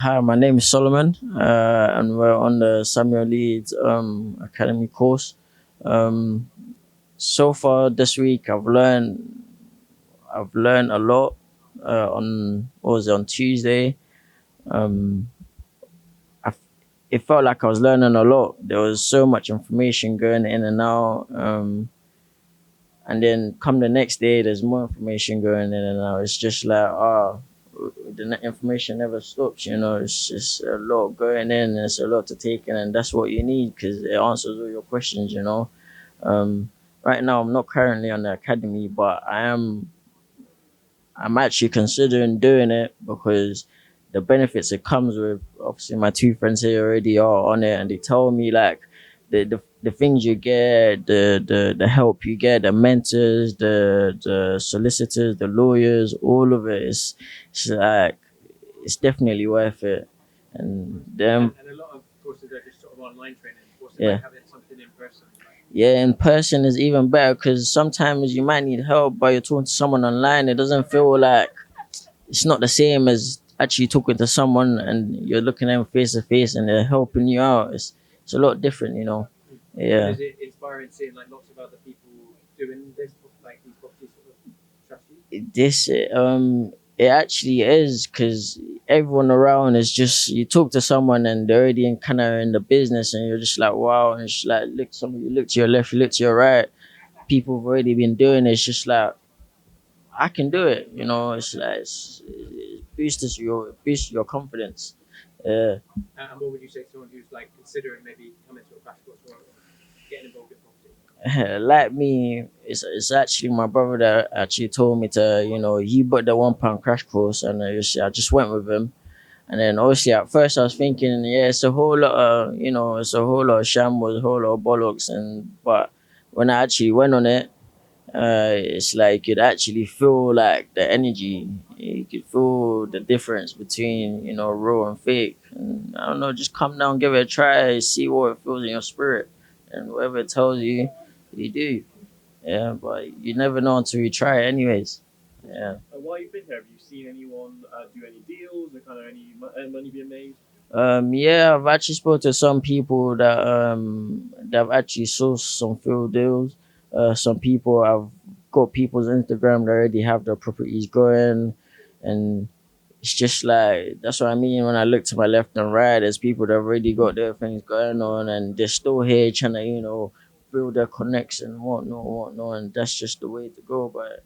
Hi, my name is Solomon, and we're on the Samuel Leeds Academy course. Um, so far this week, I've learned a lot. On what was it, on Tuesday? Um, I, f- it felt like I was learning a lot. There was so much information going in and out. And then come the next day, there's more information going in and out. It's just like, information never stops. It's just a lot going in, and it's a lot to take in, and that's what you need because it answers all your questions. Right now I'm not currently on the academy, but I'm actually considering doing it because the benefits it comes with. Obviously, my two friends here already are on it, and they tell me like the things you get, the help you get, the mentors, the solicitors, the lawyers, all of it is it's like it's definitely worth it. And them, And a lot of courses are just sort of online training. What's it yeah. like having something in person? Yeah, in person is even better because sometimes you might need help, but you're talking to someone online. It doesn't feel like it's not the same as actually talking to someone and you're looking at them face to face and they're helping you out. It's a lot different, you know. And Yeah. is it inspiring seeing like lots of other people doing this, like these property sort of strategies? This it actually is because everyone around is just you talk to someone and they're already in kind of in the business and you're just like wow, and it's like look, some of you look to your left, you look to your right. People have already been doing it. It's just like I can do it. It's like it boosts your confidence. Yeah. And what would you say to someone who's like considering maybe coming to a crash course or getting involved in property? Like me, it's actually my brother that actually told me to, he bought the £1 crash course, and I just went with him. And then obviously at first I was thinking, yeah, it's a whole lot of, it's a whole lot of shambles, a whole lot of bollocks, and but when I actually went on it, it's like you'd actually feel like the energy. You could feel the difference between, real and fake. And I don't know, just come down, give it a try, see what it feels in your spirit, and whatever it tells you, you do. Yeah, but you never know until you try it, anyways. Yeah. While you've been here, have you seen anyone do any deals or kind of any money being made? Yeah, I've actually spoke to some people that have actually sourced some field deals. Some people I've got people's Instagram that already have their properties going, and it's just like that's what I mean when I look to my left and right. There's people that have already got their things going on, and they're still here trying to build their connection, whatnot, and that's just the way to go. But